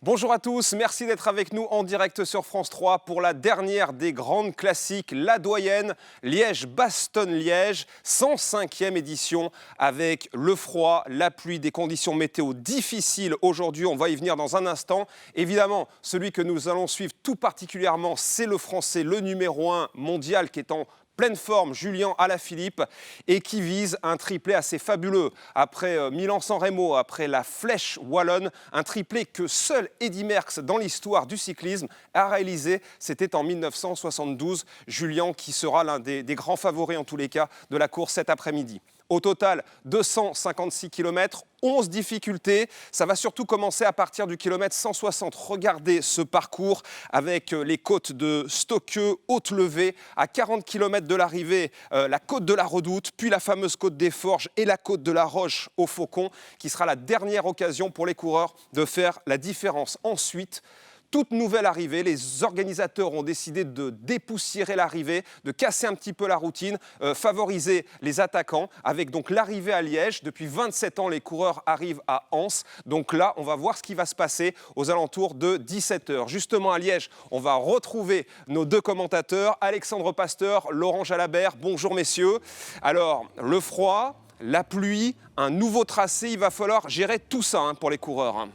Bonjour à tous, merci d'être avec nous en direct sur France 3 pour la dernière des grandes classiques, la doyenne, Liège-Bastogne-Liège, 105e édition avec le froid, la pluie, des conditions météo difficiles aujourd'hui, on va y venir dans un instant. Évidemment, celui que nous allons suivre tout particulièrement, c'est le Français, le numéro 1 mondial qui est en pleine forme, Julien Alaphilippe, et qui vise un triplé assez fabuleux. Après Milan-San Remo, après la Flèche wallonne, un triplé que seul Eddy Merckx, dans l'histoire du cyclisme, a réalisé. C'était en 1972. Julien qui sera l'un des grands favoris, en tous les cas, de la course cet après-midi. Au total, 256 km, 11 difficultés. Ça va surtout commencer à partir du kilomètre 160. Regardez ce parcours avec les côtes de Stokke, Haute-Levée, à 40 km de l'arrivée, la côte de la Redoute, puis la fameuse côte des Forges et la côte de la Roche au Faucon, qui sera la dernière occasion pour les coureurs de faire la différence. Ensuite, toute nouvelle arrivée, les organisateurs ont décidé de dépoussiérer l'arrivée, de casser un petit peu la routine, favoriser les attaquants, avec donc l'arrivée à Liège. Depuis 27 ans, les coureurs arrivent à Anse. Donc là, on va voir ce qui va se passer aux alentours de 17h. Justement à Liège, on va retrouver nos deux commentateurs, Alexandre Pasteur, Laurent Jalabert. Bonjour messieurs. Alors, le froid, la pluie, un nouveau tracé, il va falloir gérer tout ça pour les coureurs.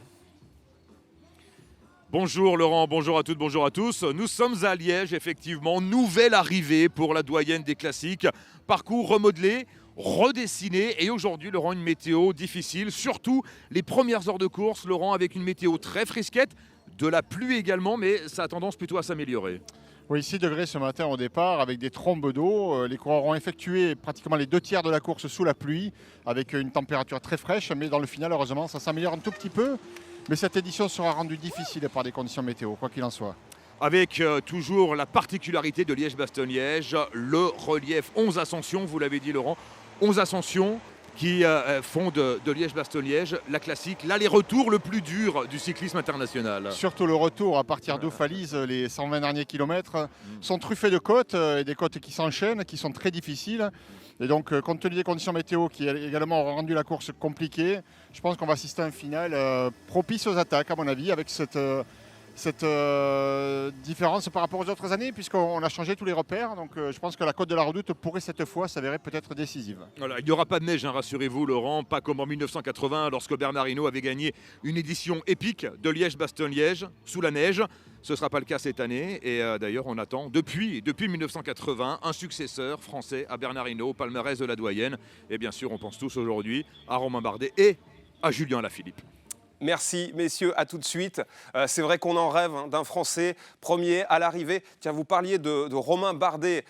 Bonjour Laurent, bonjour à toutes, bonjour à tous. Nous sommes à Liège, effectivement, nouvelle arrivée pour la doyenne des classiques. Parcours remodelé, redessiné et aujourd'hui, Laurent, une météo difficile. Surtout les premières heures de course, Laurent, avec une météo très frisquette, de la pluie également, mais ça a tendance plutôt à s'améliorer. Oui, 6 degrés ce matin au départ avec des trombes d'eau. Les coureurs ont effectué pratiquement les 2 tiers de la course sous la pluie avec une température très fraîche. Mais dans le final, heureusement, ça s'améliore un tout petit peu. Mais cette édition sera rendue difficile par des conditions météo, quoi qu'il en soit. Avec toujours la particularité de Liège-Bastogne-Liège, le relief 11 ascensions, vous l'avez dit Laurent, 11 ascensions qui font de Liège-Bastogne-Liège la classique, l'aller-retour le plus dur du cyclisme international. Surtout le retour à partir d'Aufalise, les 120 derniers kilomètres sont truffés de côtes, et des côtes qui s'enchaînent, qui sont très difficiles. Et donc, compte tenu des conditions météo qui également ont rendu la course compliquée, je pense qu'on va assister à un final propice aux attaques, à mon avis, avec cette différence par rapport aux autres années, puisqu'on a changé tous les repères. Donc je pense que la côte de la Redoute pourrait cette fois s'avérer peut-être décisive. Voilà, il n'y aura pas de neige, rassurez-vous Laurent, pas comme en 1980 lorsque Bernard Hinault avait gagné une édition épique de Liège-Bastogne-Liège sous la neige. Ce ne sera pas le cas cette année et d'ailleurs on attend depuis 1980 un successeur français à Bernard Hinault au palmarès de la doyenne. Et bien sûr on pense tous aujourd'hui à Romain Bardet et à Julien Alaphilippe. Merci messieurs, à tout de suite. C'est vrai qu'on en rêve d'un Français premier à l'arrivée. Tiens, vous parliez de Romain Bardet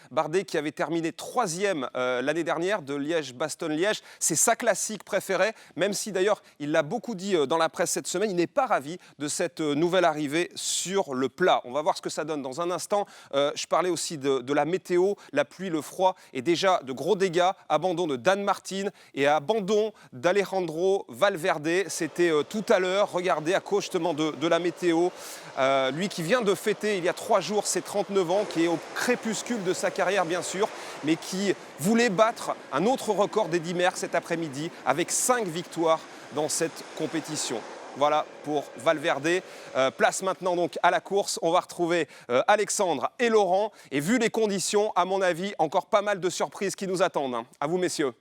qui avait terminé 3e l'année dernière de Liège-Bastogne-Liège. C'est sa classique préférée, même si d'ailleurs il l'a beaucoup dit dans la presse cette semaine, il n'est pas ravi de cette nouvelle arrivée sur le plat. On va voir ce que ça donne dans un instant. Je parlais aussi de la météo, la pluie, le froid et déjà de gros dégâts. Abandon de Dan Martin et abandon d'Alejandro Valverde. C'était tout à l'heure. Regardez à cause justement de la météo. Lui qui vient de fêter il y a 3 jours ses 39 ans, qui est au crépuscule de sa carrière bien sûr, mais qui voulait battre un autre record d'Eddy Merckx cet après-midi avec 5 victoires dans cette compétition. Voilà pour Valverde. Place maintenant donc à la course. On va retrouver Alexandre et Laurent. Et vu les conditions, à mon avis, encore pas mal de surprises qui nous attendent. À vous messieurs.